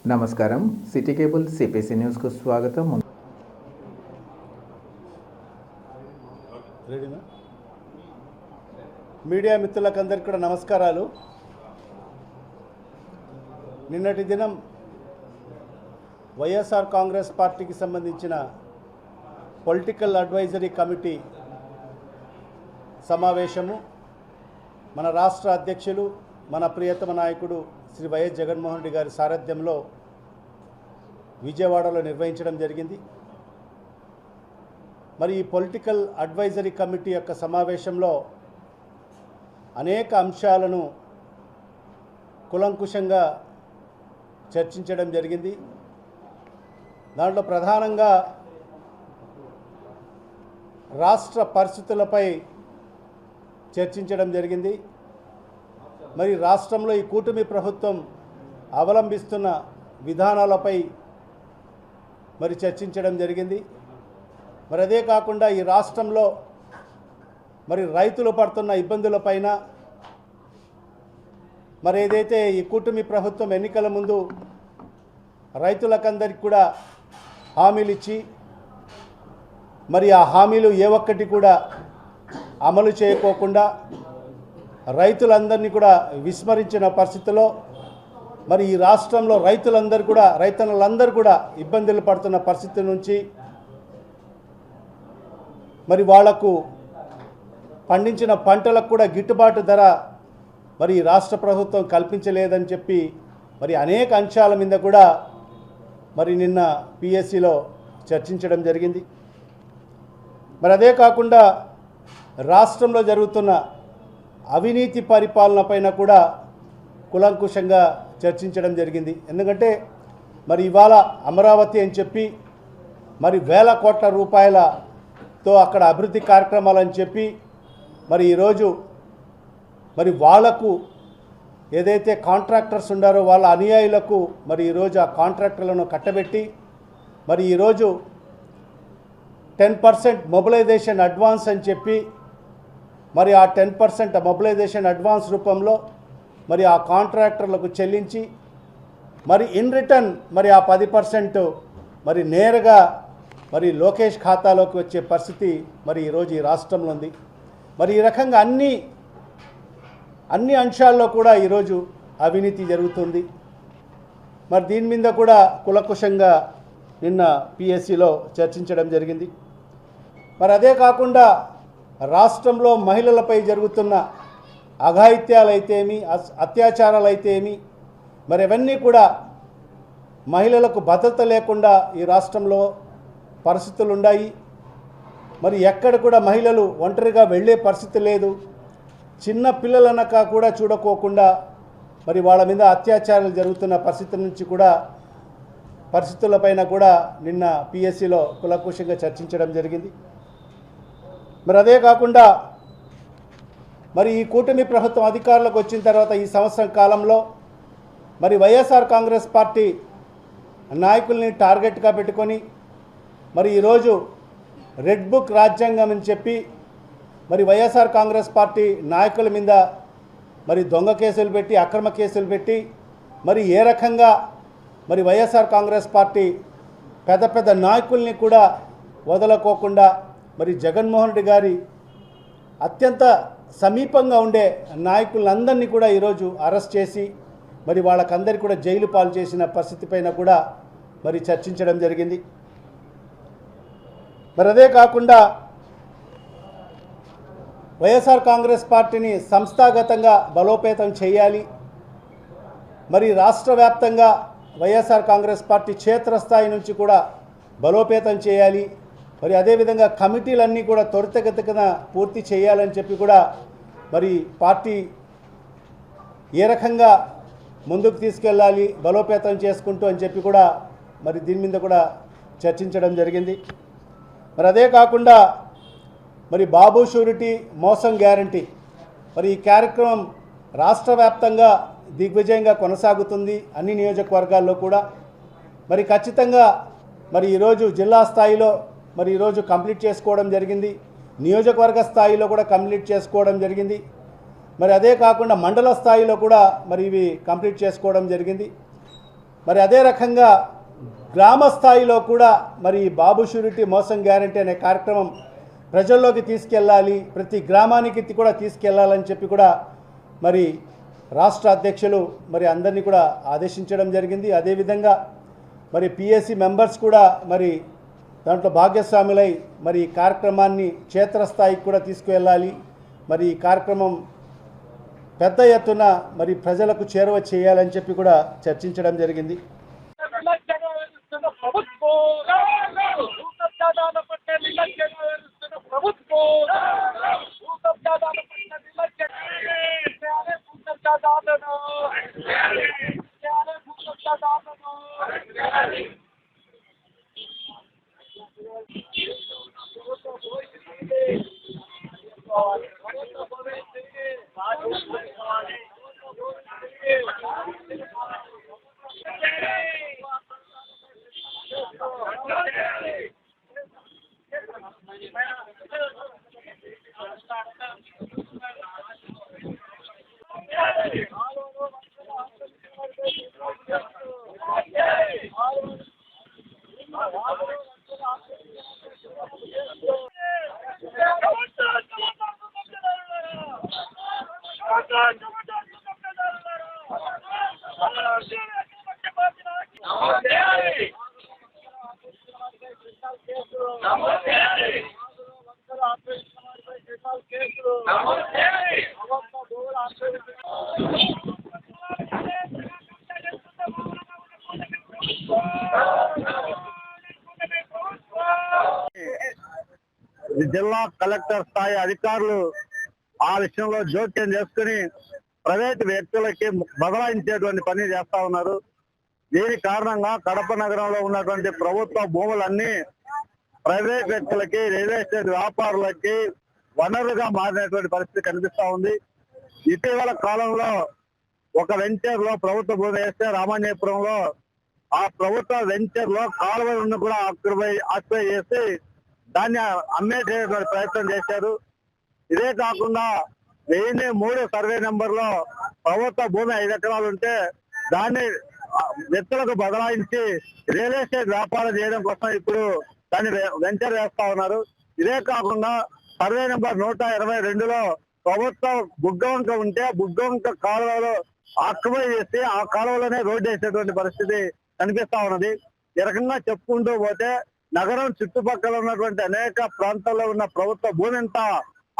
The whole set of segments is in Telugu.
నమస్కారం. సిటీ కేబుల్ సిపిసి న్యూస్కు స్వాగతం. మీడియా మిత్రులకందరికీ కూడా నమస్కారాలు. నిన్నటి దినం వైఎస్ఆర్ కాంగ్రెస్ పార్టీకి సంబంధించిన పొలిటికల్ అడ్వైజరీ కమిటీ సమావేశము మన రాష్ట్ర అధ్యక్షులు, మన ప్రియతమ నాయకుడు శ్రీ వైఎస్ జగన్మోహన్ రెడ్డి గారి సారథ్యంలో విజయవాడలో నిర్వహించడం జరిగింది. మరి ఈ పొలిటికల్ అడ్వైజరీ కమిటీ యొక్క సమావేశంలో అనేక అంశాలను కులంకుశంగా చర్చించడం జరిగింది. దాంట్లో ప్రధానంగా రాష్ట్ర పరిస్థితులపై చర్చించడం జరిగింది. మరి రాష్ట్రంలో ఈ కూటమి ప్రభుత్వం అవలంబిస్తున్న విధానాలపై మరి చర్చించడం జరిగింది. మరి అదే కాకుండా ఈ రాష్ట్రంలో మరి రైతులు పడుతున్న ఇబ్బందులపైన, మరి ఏదైతే ఈ కూటమి ప్రభుత్వం ఎన్నికల ముందు రైతులకందరికీ కూడా హామీలు ఇచ్చి మరి ఆ హామీలు ఏ ఒక్కటి కూడా అమలు చేయకోకుండా రైతులందరినీ కూడా విస్మరించిన పరిస్థితిలో మరి ఈ రాష్ట్రంలో రైతన్నలందరూ కూడా ఇబ్బందులు పడుతున్న పరిస్థితి నుంచి మరి వాళ్లకు పండించిన పంటలకు కూడా గిట్టుబాటు ధర మరి రాష్ట్ర ప్రభుత్వం కల్పించలేదని చెప్పి మరి అనేక అంశాల మీద కూడా మరి నిన్న పిఎస్సిలో చర్చించడం జరిగింది. మరి అదే కాకుండా రాష్ట్రంలో జరుగుతున్న అవినీతి పరిపాలన పైన కూడా కులంకుశంగా చర్చించడం జరిగింది. ఎందుకంటే మరి ఇవాళ అమరావతి అని చెప్పి మరి వేల కోట్ల రూపాయలతో అక్కడ అభివృద్ధి కార్యక్రమాలని చెప్పి మరి ఈరోజు మరి వాళ్లకు ఏదైతే కాంట్రాక్టర్స్ ఉండారో వాళ్ళ అనుయాయులకు మరి ఈరోజు ఆ కాంట్రాక్టర్లను కట్టబెట్టి మరి ఈరోజు 10% మొబిలైజేషన్ అడ్వాన్స్ అని చెప్పి మరి ఆ 10% మొబిలైజేషన్ అడ్వాన్స్ రూపంలో మరి ఆ కాంట్రాక్టర్లకు చెల్లించి మరి ఇన్ రిటర్న్ మరి ఆ 10% మరి నేరుగా మరి లోకేష్ ఖాతాలోకి వచ్చే పరిస్థితి మరి ఈరోజు ఈ రాష్ట్రంలో ఉంది. మరి ఈ రకంగా అన్ని అంశాల్లో కూడా ఈరోజు అవినీతి జరుగుతుంది. మరి దీని మీద కూడా కులకుశంగా నిన్న పిఎస్సిలో చర్చించడం జరిగింది. మరి అదే కాకుండా రాష్ట్రంలో మహిళలపై జరుగుతున్న అఘాయిత్యాలైతేమి, అత్యాచారాలైతేమి మరి అవన్నీ కూడా మహిళలకు భద్రత లేకుండా ఈ రాష్ట్రంలో పరిస్థితులు ఉన్నాయి. మరి ఎక్కడ కూడా మహిళలు ఒంటరిగా వెళ్ళే పరిస్థితి లేదు. చిన్న పిల్లలనక కూడా చూడకోకుండా మరి వాళ్ళ మీద అత్యాచారాలు జరుగుతున్న పరిస్థితుల నుంచి కూడా పరిస్థితులపైన కూడా నిన్న పిఎస్సిలో కులకుశంగా చర్చించడం జరిగింది. మరి అదే కాకుండా మరి ఈ కూటమి ప్రభుత్వం అధికారంలోకి వచ్చిన తర్వాత ఈ సంవత్సరం కాలంలో మరి వైఎస్ఆర్ కాంగ్రెస్ పార్టీ నాయకుల్ని టార్గెట్గా పెట్టుకొని మరి ఈరోజు రెడ్ బుక్ రాజ్యాంగం అని చెప్పి మరి వైఎస్ఆర్ కాంగ్రెస్ పార్టీ నాయకుల మీద మరి దొంగ కేసులు పెట్టి, అక్రమ కేసులు పెట్టి మరి ఏ రకంగా మరి వైఎస్ఆర్ కాంగ్రెస్ పార్టీ పెద్ద నాయకుల్ని కూడా వదలకోకుండా మరి జగన్మోహన్ రెడ్డి గారి అత్యంత సమీపంగా ఉండే నాయకులందరినీ కూడా ఈరోజు అరెస్ట్ చేసి మరి వాళ్ళకందరికీ కూడా జైలు పాలు చేసిన పరిస్థితి పైన కూడా మరి చర్చించడం జరిగింది. మరి అదే కాకుండా వైఎస్ఆర్ కాంగ్రెస్ పార్టీని సంస్థాగతంగా బలోపేతం చేయాలి. మరి రాష్ట్ర వ్యాప్తంగా వైఎస్ఆర్ కాంగ్రెస్ పార్టీ క్షేత్రస్థాయి నుంచి కూడా బలోపేతం చేయాలి. మరి అదేవిధంగా కమిటీలన్నీ కూడా త్వరితగతిన పూర్తి చేయాలని చెప్పి కూడా మరి పార్టీ ఏ రకంగా ముందుకు తీసుకెళ్ళాలి బలోపేతం చేసుకుంటూ అని చెప్పి కూడా మరి దీని మీద కూడా చర్చించడం జరిగింది. మరి అదే కాకుండా మరి బాబు షూరిటీ మోసం గ్యారంటీ మరి ఈ కార్యక్రమం రాష్ట్ర వ్యాప్తంగా దిగ్విజయంగా కొనసాగుతుంది అన్ని నియోజకవర్గాల్లో కూడా. మరి ఖచ్చితంగా మరి ఈరోజు జిల్లా స్థాయిలో మరి ఈరోజు కంప్లీట్ చేసుకోవడం జరిగింది. నియోజకవర్గ స్థాయిలో కూడా కంప్లీట్ చేసుకోవడం జరిగింది. మరి అదే కాకుండా మండల స్థాయిలో కూడా మరి ఇవి కంప్లీట్ చేసుకోవడం జరిగింది. మరి అదే రకంగా గ్రామ స్థాయిలో కూడా మరి బాబు షూరిటీ మోసం గ్యారంటీ అనే కార్యక్రమం ప్రజల్లోకి తీసుకెళ్ళాలి, ప్రతి గ్రామానికి కూడా తీసుకెళ్లాలని చెప్పి కూడా మరి రాష్ట్ర అధ్యక్షులు మరి అందరినీ కూడా ఆదేశించడం జరిగింది. అదేవిధంగా మరి పిఎస్సి మెంబర్స్ కూడా మరి దాంట్లో భాగస్వాములై మరి ఈ కార్యక్రమాన్ని క్షేత్రస్థాయికి కూడా తీసుకువెళ్ళాలి, మరి ఈ కార్యక్రమం పెద్ద ఎత్తున మరి ప్రజలకు చేరువ చేయాలని చెప్పి కూడా చర్చించడం జరిగింది. జిల్లా కలెక్టర్ స్థాయి అధికారులు ఆ విషయంలో జోక్యం చేసుకుని ప్రైవేట్ వ్యక్తులకి బదలాయించేటువంటి పని చేస్తా ఉన్నారు. దీని కారణంగా కడప నగరంలో ఉన్నటువంటి ప్రభుత్వ భూములన్నీ ప్రైవేట్ వ్యక్తులకి, రియల్ ఎస్టేట్ వ్యాపారులకి వనరుగా మారినటువంటి పరిస్థితి కనిపిస్తా ఉంది. ఇటీవల కాలంలో ఒక వెంచర్ లో ప్రభుత్వ భూమి వేస్తే రామాన్యపురంలో ఆ ప్రభుత్వ వెంచర్ లో కాలువలను కూడా ఆక్యుపై చేసి దాన్ని అమ్మేసేటువంటి ప్రయత్నం చేశారు. ఇదే కాకుండా 1003 సర్వే నెంబర్లో ప్రభుత్వ భూమి 5 ఎకరాలు ఉంటే దాన్ని వ్యక్తులకు బదలాయించి రియల్ ఎస్టేట్ వ్యాపారం చేయడం కోసం ఇప్పుడు దాన్ని వెంచర్ వేస్తా ఉన్నారు. ఇదే కాకుండా సర్వే నెంబర్ 122లో ప్రభుత్వ బుగ్గవంక ఉంటే బుగ్గవంక కాలువలో ఆక్యుపై చేసి ఆ కాలువలోనే రోడ్డు వేసేటువంటి పరిస్థితి కనిపిస్తా ఉన్నది. ఈ రకంగా చెప్పుకుంటూ పోతే నగరం చుట్టుపక్కల ఉన్నటువంటి అనేక ప్రాంతాల్లో ఉన్న ప్రభుత్వ భూమి అంతా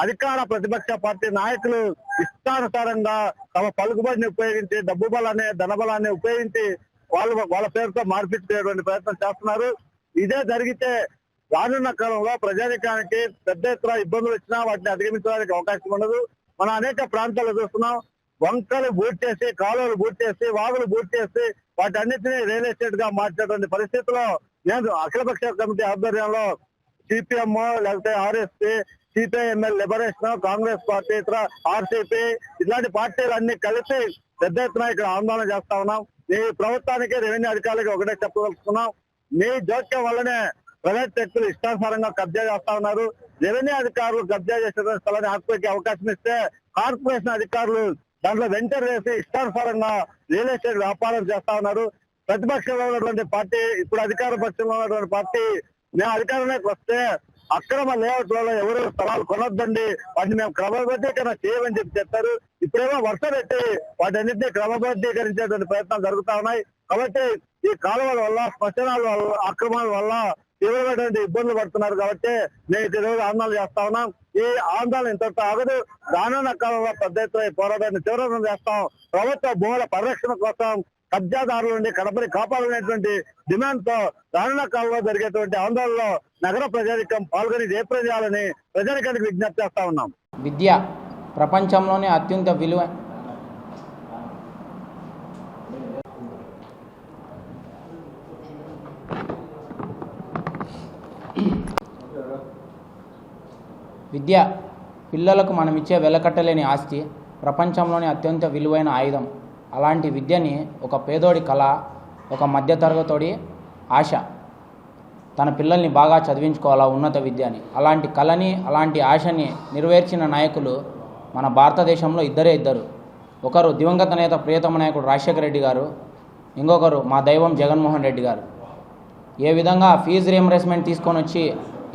అధికార ప్రతిపక్ష పార్టీ నాయకులు ఇష్టానుసారంగా తమ పలుకుబడిని ఉపయోగించి డబ్బు బలాన్ని, ధనబలాన్ని ఉపయోగించి వాళ్ళ పేరుతో మార్పించేటువంటి ప్రయత్నం చేస్తున్నారు. ఇదే జరిగితే రానున్న కాలంలో ప్రజానికానికి పెద్ద ఎత్తున ఇబ్బందులు వచ్చినా వాటిని అధిగమించడానికి అవకాశం ఉండదు. మనం అనేక ప్రాంతాల్లో చూస్తున్నాం, వంకలు బూట్ చేసి, కాలువలు బూట్ చేసి, వాగులు బూట్ చేసి వాటన్నిటినీ రియల్ ఎస్టేట్ గా మార్చేటువంటి పరిస్థితిలో నేను అఖిలపక్ష కమిటీ ఆధ్వర్యంలో సిపిఎం లేకపోతే RSP, CPIML liberation, Congress party, ఇతర ఆర్సీపీ ఇట్లాంటి పార్టీలు అన్ని కలిసి పెద్ద ఎత్తున ఇక్కడ ఆందోళన చేస్తా ఉన్నాం. ఈ ప్రభుత్వానికి, రెవెన్యూ అధికారులకి ఒకటే చెప్పగలుగుతున్నాం, మీ జోక్యం వల్లనే ప్రైవేట్ వ్యక్తులు ఇష్టానుసారంగా కబ్జా చేస్తా ఉన్నారు. రెవెన్యూ అధికారులు కబ్జా చేసేటువంటి స్థలాన్ని ఆక్యుపైకి అవకాశం ఇస్తే కార్పొరేషన్ అధికారులు దాంట్లో వెంచర్ వేసి ఇష్టానుసారంగా రియల్ ఎస్టేట్ వ్యాపారం చేస్తా ఉన్నారు. ప్రతిపక్షంలో ఉన్నటువంటి పార్టీ, ఇప్పుడు అధికార పక్షంలో ఉన్నటువంటి పార్టీ, మేము అధికారంలోకి వస్తే అక్రమ లేఅవుట్లలో ఎవరు స్థలాలు కొనొద్దండి, వాటిని మేము క్రమబద్ధీకరణ చేయమని చెప్పారు. ఇప్పుడేమో వర్ష పెట్టి వాటన్నింటినీ క్రమబద్ధీకరించేటువంటి ప్రయత్నాలు జరుగుతా ఉన్నాయి. కాబట్టి ఈ కాలువల వల్ల, శ్మశానాల వల్ల, అక్రమాల వల్ల తీవ్రమైనటువంటి ఇబ్బందులు పడుతున్నారు. కాబట్టి మేము ఈరోజు ఆందోళన చేస్తా ఉన్నాం. ఈ ఆందోళన ఇంతటితో ఆగదు. రానున్న కాలంలో పెద్ద ఎత్తున ఈ పోరాటాన్ని తీవ్రతరం చేస్తాం. ప్రభుత్వ భూముల పరిరక్షణ కోసం కబ్జాదారుల నుండి కడపని కాపాడాలనేటువంటి డిమాండ్ తో రానున్న కాలంలో జరిగేటువంటి ఆందోళనలో నగర ప్రజానికం పాల్గొని జయప్రదం చేయాలని ప్రజానికానికి విజ్ఞప్తి చేస్తా ఉన్నాం. విద్య ప్రపంచంలోనే అత్యంత విలువ విద్య పిల్లలకు మనం ఇచ్చే వెలకట్టలేని ఆస్తి, ప్రపంచంలోనే అత్యంత విలువైన ఆయుధం. అలాంటి విద్యని ఒక పేదోడి కళ, ఒక మధ్యతరగతోడి ఆశ, తన పిల్లల్ని బాగా చదివించుకోవాలా ఉన్నత విద్యని. అలాంటి కళని, అలాంటి ఆశని నెరవేర్చిన నాయకులు మన భారతదేశంలో ఇద్దరు. ఒకరు దివంగత నేత ప్రియతమ నాయకుడు రాజశేఖర రెడ్డి గారు, ఇంకొకరు మా దైవం జగన్మోహన్ రెడ్డి గారు. ఏ విధంగా ఫీజు రీయింబర్స్మెంట్ తీసుకొని వచ్చి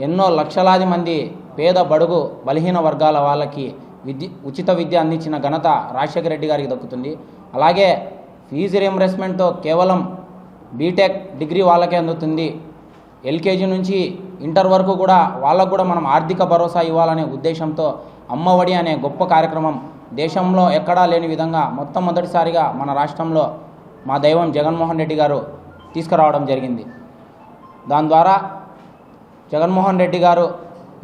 ఎన్నో లక్షలాది మంది పేద బడుగు బలహీన వర్గాల వాళ్ళకి ఉచిత విద్య అందించిన ఘనత రాజశేఖర రెడ్డి గారికి దక్కుతుంది. అలాగే ఫీజు రీయింబర్స్మెంట్తో కేవలం బీటెక్ డిగ్రీ వాళ్ళకే అందుతుంది. ఎల్కేజీ నుంచి ఇంటర్ వరకు కూడా వాళ్ళకు కూడా మనం ఆర్థిక భరోసా ఇవ్వాలనే ఉద్దేశంతో అమ్మఒడి అనే గొప్ప కార్యక్రమం దేశంలో ఎక్కడా లేని విధంగా మొట్టమొదటిసారిగా మన రాష్ట్రంలో మా దైవం జగన్మోహన్ రెడ్డి గారు తీసుకురావడం జరిగింది. దాని ద్వారా జగన్మోహన్ రెడ్డి గారు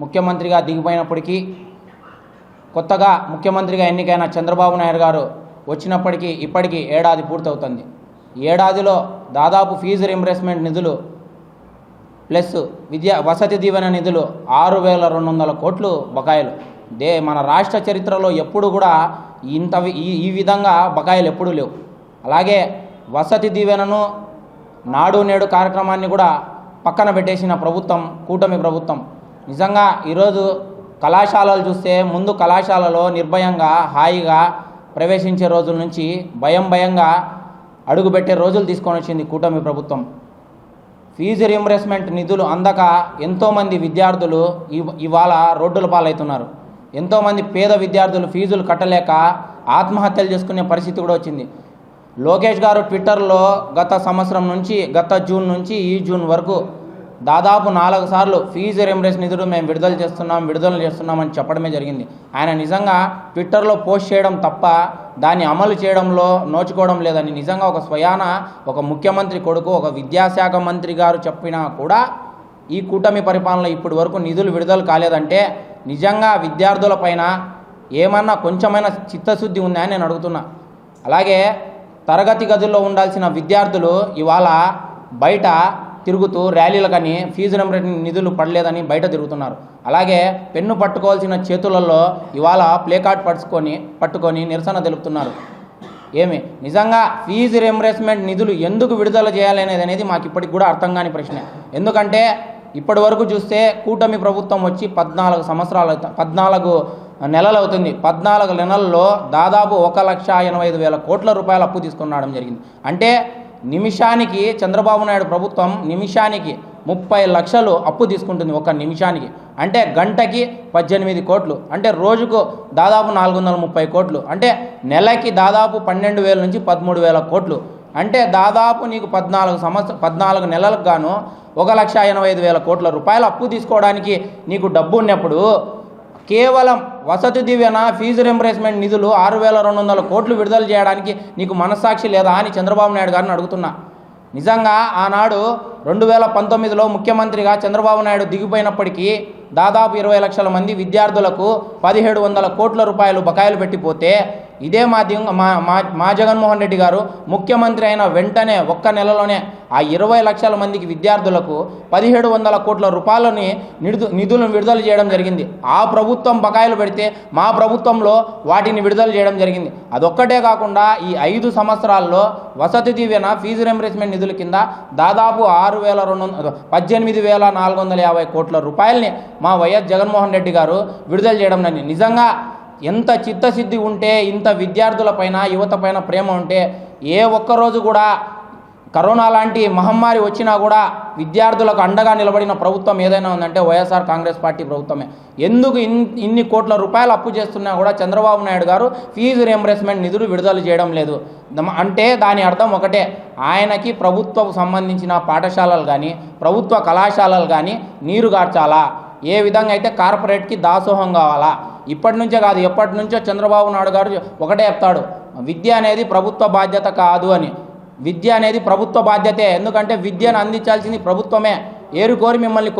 ముఖ్యమంత్రిగా దిగిపోయినప్పటికీ కొత్తగా ముఖ్యమంత్రిగా ఎన్నికైన చంద్రబాబు నాయుడు గారు వచ్చినప్పటికీ ఇప్పటికీ ఏడాది పూర్తవుతుంది. ఈ ఏడాదిలో దాదాపు ఫీజు రీయింబర్స్మెంట్ నిధులు ప్లస్ వసతి దీవెన నిధులు 6,200 కోట్లు బకాయిలు. మన రాష్ట్ర చరిత్రలో ఎప్పుడు కూడా ఈ విధంగా బకాయిలు ఎప్పుడూ లేవు. అలాగే వసతి దీవెనను నాడు నేడు కార్యక్రమాన్ని కూడా పక్కన పెట్టేసిన ప్రభుత్వం కూటమి ప్రభుత్వం. నిజంగా ఈరోజు కళాశాలలు చూస్తే ముందు కళాశాలలో నిర్భయంగా హాయిగా ప్రవేశించే రోజుల నుంచి భయంగా అడుగుపెట్టే రోజులు తీసుకొని వచ్చింది కూటమి ప్రభుత్వం. ఫీజు రీయింబర్స్మెంట్ నిధులు అందక ఎంతోమంది విద్యార్థులు ఇవాళ రోడ్డుల పాలవుతున్నారు. ఎంతోమంది పేద విద్యార్థులు ఫీజులు కట్టలేక ఆత్మహత్యలు చేసుకునే పరిస్థితి కూడా వచ్చింది. లోకేష్ గారు ట్విట్టర్లో గత జూన్ నుంచి ఈ జూన్ వరకు దాదాపు 4 సార్లు ఫీజు రీయింబర్స్మెంట్ నిధులు మేము విడుదల చేస్తున్నామని చెప్పడమే జరిగింది. ఆయన నిజంగా ట్విట్టర్లో పోస్ట్ చేయడం తప్ప దాన్ని అమలు చేయడంలో నోచుకోవడం లేదని నిజంగా ఒక ముఖ్యమంత్రి కొడుకు ఒక విద్యాశాఖ మంత్రి గారు చెప్పినా కూడా ఈ కూటమి పరిపాలన ఇప్పటి వరకు నిధులు విడుదల కాలేదంటే నిజంగా విద్యార్థులపైన ఏమన్నా కొంచెమైనా చిత్తశుద్ధి ఉందా అని నేను అడుగుతున్నా. అలాగే తరగతి గదుల్లో ఉండాల్సిన విద్యార్థులు ఇవాళ బయట తిరుగుతూ ర్యాలీలకని ఫీజు రీయింబర్స్మెంట్ నిధులు పడలేదని బయట తిరుగుతున్నారు. అలాగే పెన్ను పట్టుకోవాల్సిన చేతులలో ఇవాళ ప్లేకార్డ్ పట్టుకొని నిరసన తెలుపుతున్నారు. నిజంగా ఫీజు రీయింబర్స్మెంట్ నిధులు ఎందుకు విడుదల చేయాలనేది మాకు ఇప్పటికి కూడా అర్థం కాని ప్రశ్న. ఎందుకంటే ఇప్పటి వరకు చూస్తే కూటమి ప్రభుత్వం వచ్చి 14 నెలలు అవుతుంది. 14 నెలల్లో దాదాపు 1,85,000 కోట్ల రూపాయల అప్పు తీసుకురావడం జరిగింది. అంటే నిమిషానికి చంద్రబాబు నాయుడు ప్రభుత్వం 30 లక్షలు అప్పు తీసుకుంటుంది ఒక నిమిషానికి. అంటే గంటకి 18 కోట్లు, అంటే రోజుకు దాదాపు 430 కోట్లు, అంటే నెలకి దాదాపు 12,000 నుంచి 13,000 కోట్లు. అంటే దాదాపు నీకు 14 నెలలకు గాను 1,85,000 కోట్ల రూపాయల అప్పు తీసుకోవడానికి నీకు డబ్బు ఉన్నప్పుడు కేవలం వసతి దీవెన ఫీజు రీయింబర్స్మెంట్ నిధులు 6,200 కోట్లు విడుదల చేయడానికి నీకు మనస్సాక్షి లేదా అని చంద్రబాబు నాయుడు గారిని అడుగుతున్నా. నిజంగా ఆనాడు 2019లో ముఖ్యమంత్రిగా చంద్రబాబు నాయుడు దిగిపోయినప్పటికీ దాదాపు 20 లక్షల మంది విద్యార్థులకు 1,700 కోట్ల రూపాయలు బకాయిలు పెట్టిపోతే ఇదే మా జగన్మోహన్ రెడ్డి గారు ముఖ్యమంత్రి అయిన వెంటనే ఒక్క నెలలోనే ఆ 20 లక్షల మందికి విద్యార్థులకు 1,700 కోట్ల రూపాయలని నిధులను విడుదల చేయడం జరిగింది. ఆ ప్రభుత్వం బకాయిలు పెడితే మా ప్రభుత్వంలో వాటిని విడుదల చేయడం జరిగింది. అదొక్కటే కాకుండా ఈ 5 సంవత్సరాల్లో వసతి దీవెన ఫీజు రీయింబర్స్మెంట్ నిధుల కింద దాదాపు 18,450 కోట్ల రూపాయలని మా వైఎస్ జగన్మోహన్ రెడ్డి గారు విడుదల చేయడం జరిగింది. నిజంగా ఎంత చిత్తశుద్ధి ఉంటే, ఇంత విద్యార్థులపైన యువతపైన ప్రేమ ఉంటే ఏ ఒక్కరోజు కూడా కరోనా లాంటి మహమ్మారి వచ్చినా కూడా విద్యార్థులకు అండగా నిలబడిన ప్రభుత్వం ఏదైనా ఉందంటే వైఎస్ఆర్ కాంగ్రెస్ పార్టీ ప్రభుత్వమే. ఎందుకు ఇన్ని కోట్ల రూపాయలు అప్పు చేస్తున్నా కూడా చంద్రబాబు నాయుడు గారు ఫీజు రీయింబర్స్మెంట్ నిధులు విడుదల చేయడం లేదు అంటే దాని అర్థం ఒకటే, ఆయనకి ప్రభుత్వకు సంబంధించిన పాఠశాలలు కానీ ప్రభుత్వ కళాశాలలు కానీ నీరు గార్చాలా, ఏ విధంగా అయితే కార్పొరేట్కి దాసోహం కావాలా. ఇప్పటి నుంచే కాదు, ఎప్పటి నుంచో చంద్రబాబు నాయుడు గారు ఒకటే చెప్తాడు, విద్య అనేది ప్రభుత్వ బాధ్యత కాదు అని. విద్య అనేది ప్రభుత్వ బాధ్యతే, ఎందుకంటే విద్యను అందించాల్సింది ప్రభుత్వమే. కోరి మిమ్మల్ని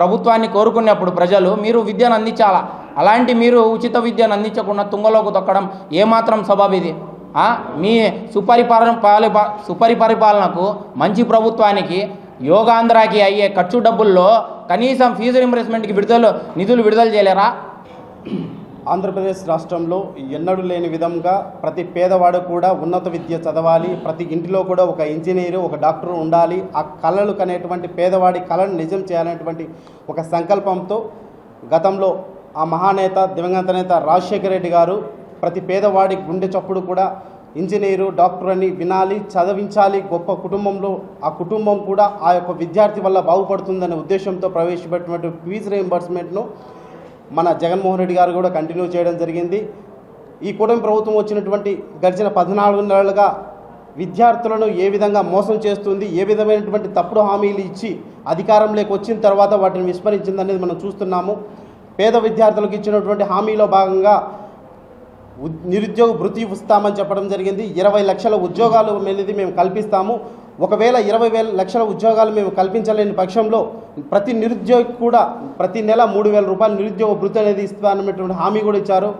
ప్రభుత్వాన్ని కోరుకున్నప్పుడు ప్రజలు మీరు విద్యను అందించాలా. అలాంటి మీరు ఉచిత విద్యను అందించకుండా తుంగలోకి తొక్కడం ఏమాత్రం సబబు ఇది? మీ సుపరిపాలనకు మంచి ప్రభుత్వానికి యోగాంధ్రాకి అయ్యే ఖర్చు డబ్బుల్లో కనీసం ఫీజు రీయింబర్స్మెంట్కి నిధులు విడుదల చేయలేరా? ఆంధ్రప్రదేశ్ రాష్ట్రంలో ఎన్నడూ లేని విధంగా ప్రతి పేదవాడు కూడా ఉన్నత విద్య చదవాలి, ప్రతి ఇంటిలో కూడా ఒక ఇంజనీరు ఒక డాక్టర్ ఉండాలి, ఆ కళలు కనేటువంటి పేదవాడి కళను నిజం చేయాలనేటువంటి ఒక సంకల్పంతో గతంలో ఆ మహానేత దివంగత నేత రాజశేఖర రెడ్డి గారు ప్రతి పేదవాడి గుండె చప్పుడు కూడా ఇంజనీరు, డాక్టర్ అని వినాలి, చదివించాలి. గొప్ప కుటుంబంలో ఆ కుటుంబం కూడా ఆ యొక్క విద్యార్థి వల్ల బాగుపడుతుందనే ఉద్దేశంతో ప్రవేశపెట్టినటువంటి ఫీజు రీయింబర్స్మెంట్ను మన జగన్మోహన్ రెడ్డి గారు కూడా కంటిన్యూ చేయడం జరిగింది. ఈ కూటమి ప్రభుత్వం వచ్చినటువంటి గడిచిన 14 నెలలుగా విద్యార్థులను ఏ విధంగా మోసం చేస్తుంది, ఏ విధమైనటువంటి తప్పుడు హామీలు ఇచ్చి అధికారంలోకి వచ్చిన తర్వాత వాటిని విస్మరించిందనేది మనం చూస్తున్నాము. పేద విద్యార్థులకు ఇచ్చినటువంటి హామీలో భాగంగా నిరుద్యోగ భృతి ఇస్తామని చెప్పడం జరిగింది. 20 లక్షల ఉద్యోగాలు అనేది మేము కల్పిస్తాము. ఒకవేళ 20 లక్షల ఉద్యోగాలు మేము కల్పించలేని పక్షంలో ప్రతి నిరుద్యోగి కూడా ప్రతి నెల 3,000 రూపాయలు నిరుద్యోగ భృతి అనేది ఇస్తామనేటువంటి హామీ కూడా ఇచ్చారు.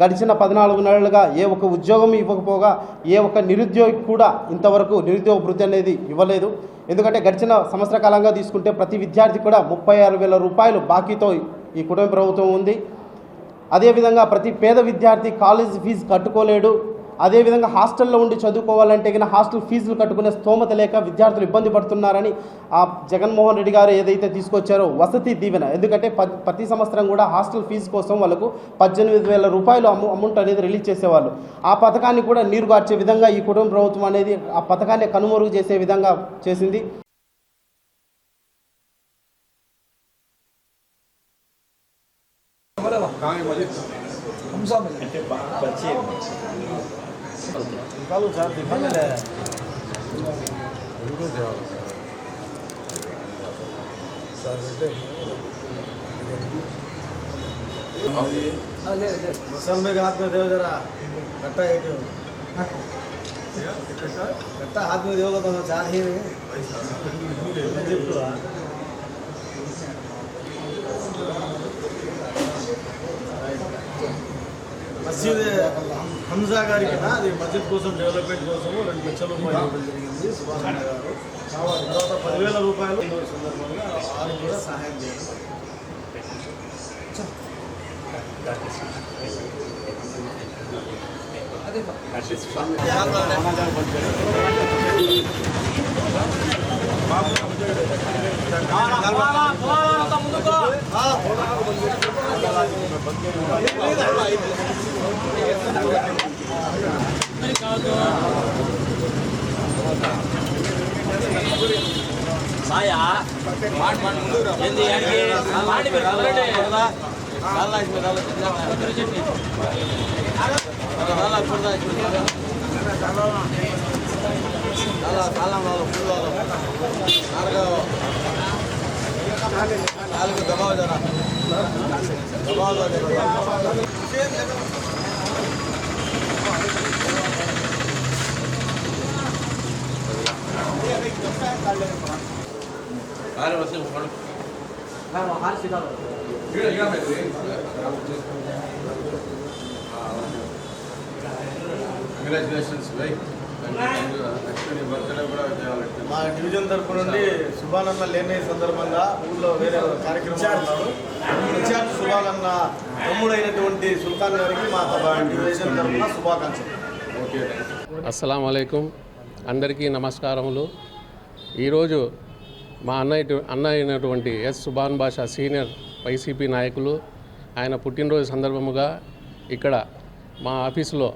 గడిచిన 14 నెలలుగా ఏ ఒక్క ఉద్యోగం ఇవ్వకపోగా ఏ ఒక్క నిరుద్యోగి కూడా ఇంతవరకు నిరుద్యోగ భృతి అనేది ఇవ్వలేదు. ఎందుకంటే గడిచిన సంవత్సర కాలంగా తీసుకుంటే ప్రతి విద్యార్థి కూడా 36,000 రూపాయలు బాకీతో ఈ కుటుంబ ప్రభుత్వం ఉంది. అదేవిధంగా ప్రతి పేద విద్యార్థి కాలేజ్ ఫీజు కట్టుకోలేడు. అదేవిధంగా హాస్టల్లో ఉండి చదువుకోవాలంటే కన్నా హాస్టల్ ఫీజులు కట్టుకునే స్తోమత లేక విద్యార్థులు ఇబ్బంది పడుతున్నారని ఆ జగన్మోహన్ రెడ్డి గారు ఏదైతే తీసుకొచ్చారో వసతి దీవెన, ఎందుకంటే ప్రతి సంవత్సరం కూడా హాస్టల్ ఫీజు కోసం వాళ్ళకు 18,000 రూపాయలు అమౌంట్ అనేది రిలీజ్ చేసేవాళ్ళు. ఆ పథకాన్ని కూడా నీరుగార్చే విధంగా ఈ కుటుంబ ప్రభుత్వం అనేది ఆ పథకాన్ని కనుమరుగు చేసే విధంగా చేసింది. हाथ में देव जरा कट्टा कट्टा हाथ में देगा तो चार ही మసీద్ హంజా గారికి అది మసీద్ కోసం డెవలప్మెంట్ కోసం 2 లక్షల రూపాయలు ఇవ్వడం జరిగింది సుభాష్ అన్న గారు. తర్వాత 10,000 రూపాయలు సందర్భంగా వారికి కూడా సహాయం చేయాలి. दबाव जरा दबाव కంగ్రాచులేషన్స్ బై. మా డివిజన్ తరపు నుండి సుభానన్న లేని సందర్భంగా ఊళ్ళో వేరే కార్యక్రమాలు ఉన్నారు. ఇన్ఛార్జ్ సుభానన్న తమ్ముడైనటువంటి సుల్తాన్ గారికి మా డివిజన్ తరఫున శుభాకాంక్షలు. అస్సలాము అలైకుం. అందరికీ నమస్కారములు. ఈరోజు మా అన్న అయినటువంటి ఎస్ సుభాన్ బాషా సీనియర్ వైసీపీ నాయకులు ఆయన పుట్టినరోజు సందర్భముగా ఇక్కడ మా ఆఫీసులో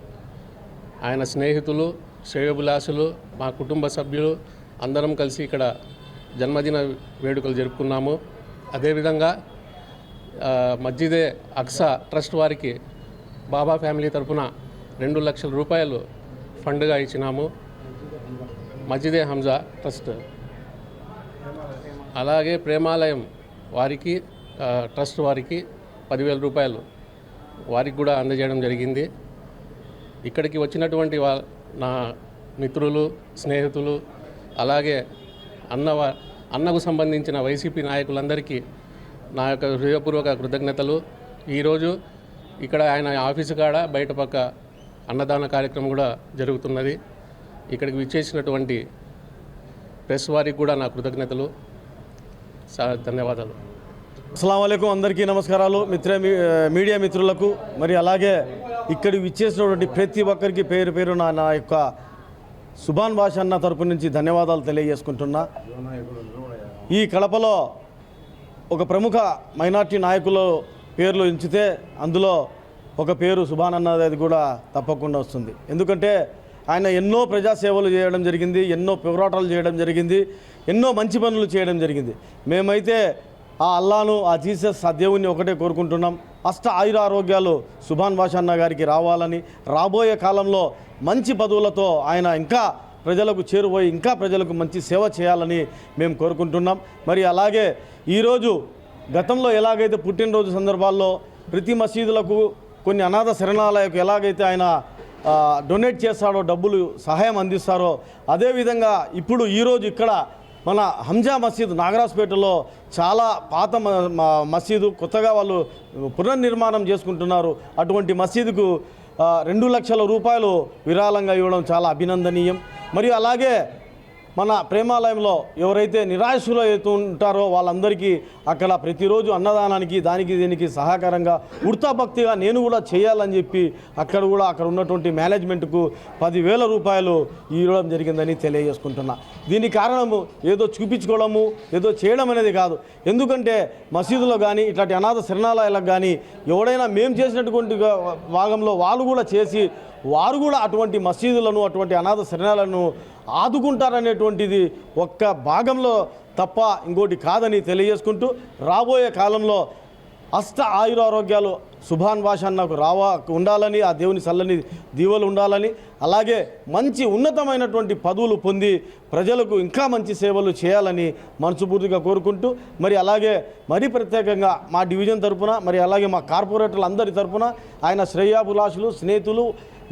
ఆయన స్నేహితులు, శ్రేయోభిలాషులు, మా కుటుంబ సభ్యులు అందరం కలిసి ఇక్కడ జన్మదిన వేడుకలు జరుపుకున్నాము. అదేవిధంగా మస్జిదే అక్సా ట్రస్ట్ వారికి బాబా ఫ్యామిలీ తరఫున 2 లక్షల రూపాయలు ఫండ్గా ఇచ్చినాము. మస్జిదే హంజా ట్రస్ట్, అలాగే ప్రేమాలయం వారికి ట్రస్ట్ వారికి 10,000 రూపాయలు వారికి కూడా అందజేయడం జరిగింది. ఇక్కడికి వచ్చినటువంటి నా మిత్రులు, స్నేహితులు, అలాగే అన్నకు సంబంధించిన వైసీపీ నాయకులందరికీ నా యొక్క హృదయపూర్వక కృతజ్ఞతలు. ఈరోజు ఇక్కడ ఆయన ఆఫీసు కాడ బయట పక్క అన్నదాన కార్యక్రమం కూడా జరుగుతున్నది. ఇక్కడికి విచ్చేసినటువంటి ప్రెస్ వారికి కూడా నా కృతజ్ఞతలు, ధన్యవాదాలు. అస్సలాము అలైకుం. అందరికీ నమస్కారాలు. మీడియా మిత్రులకు మరి అలాగే ఇక్కడికి విచ్చేసినటువంటి ప్రతి ఒక్కరికి పేరు పేరు నా యొక్క సుభాన్ బాషా అన్న తరపు నుంచి ధన్యవాదాలు తెలియజేసుకుంటున్నా. ఈ కడపలో ఒక ప్రముఖ మైనార్టీ నాయకుల పేర్లు ఎంచితే అందులో ఒక పేరు సుభాన్ అన్నది కూడా తప్పకుండా వస్తుంది. ఎందుకంటే ఆయన ఎన్నో ప్రజాసేవలు చేయడం జరిగింది, ఎన్నో పోరాటాలు చేయడం జరిగింది, ఎన్నో మంచి పనులు చేయడం జరిగింది. మేమైతే ఆ అల్లాను, ఆ జీసస్, ఆ దేవుణ్ణి ఒకటే కోరుకుంటున్నాం. అష్ట ఆయురారోగ్యాలు సుభాన్ బాషా అన్న గారికి రావాలని, రాబోయే కాలంలో మంచి పదవులతో ఆయన ఇంకా ప్రజలకు చేరువై ఇంకా ప్రజలకు మంచి సేవ చేయాలని మేము కోరుకుంటున్నాం. మరి అలాగే ఈరోజు గతంలో ఎలాగైతే పుట్టినరోజు సందర్భాల్లో ప్రతి మసీదులకు కొన్ని అనాథ శరణాలయాలకు ఎలాగైతే ఆయన డొనేట్ చేస్తాడో, డబ్బులు సహాయం అందిస్తారో, అదేవిధంగా ఇప్పుడు ఈరోజు ఇక్కడ మన హంజా మసీద్ నాగరాజ్పేటలో చాలా పాత మసీదు, కొత్తగా వాళ్ళు పునర్నిర్మాణం చేసుకుంటున్నారు. అటువంటి మసీదుకు 2 లక్షల రూపాయలు విరాళంగా ఇవ్వడం చాలా అభినందనీయం. మరియు అలాగే మన ప్రేమాలయంలో ఎవరైతే నిరాశులు అవుతూ ఉంటారో వాళ్ళందరికీ అక్కడ ప్రతిరోజు అన్నదానానికి దానికి దీనికి సహకారంగా ఉడతాభక్తిగా నేను కూడా చేయాలని చెప్పి అక్కడ ఉన్నటువంటి మేనేజ్మెంట్కు 10,000 రూపాయలు ఇవ్వడం జరిగిందని తెలియజేసుకుంటున్నా. దీనికి కారణము ఏదో చూపించుకోవడము, ఏదో చేయడం అనేది కాదు. ఎందుకంటే మసీదులో కానీ ఇట్లాంటి అనాథ శరణాలయాలకు కానీ ఎవడైనా మేము చేసినటువంటి భాగంలో వాళ్ళు కూడా చేసి వారు కూడా అటువంటి మసీదులను, అటువంటి అనాథ శరణాలను ఆదుకుంటారనేటువంటిది ఒక్క భాగంలో తప్ప ఇంకోటి కాదని తెలియజేసుకుంటూ, రాబోయే కాలంలో అష్ట ఆయురారోగ్యాలు సుభాన్ బాషా అన్నకు ఉండాలని, ఆ దేవుని చల్లని దీవెలు ఉండాలని, అలాగే మంచి ఉన్నతమైనటువంటి పదవులు పొంది ప్రజలకు ఇంకా మంచి సేవలు చేయాలని మనస్ఫూర్తిగా కోరుకుంటూ, మరి అలాగే మరీ ప్రత్యేకంగా మా డివిజన్ తరఫున, మరి అలాగే మా కార్పొరేటర్లు అందరి తరఫున, ఆయన శ్రేయాభిలాషులు, స్నేహితులు,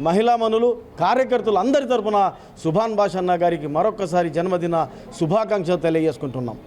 మహిళామణులు, కార్యకర్తలు అందరి తరఫున సుభాన్ బాషా అన్న గారికి మరొక్కసారి జన్మదిన శుభాకాంక్షలు తెలియజేసుకుంటున్నాం.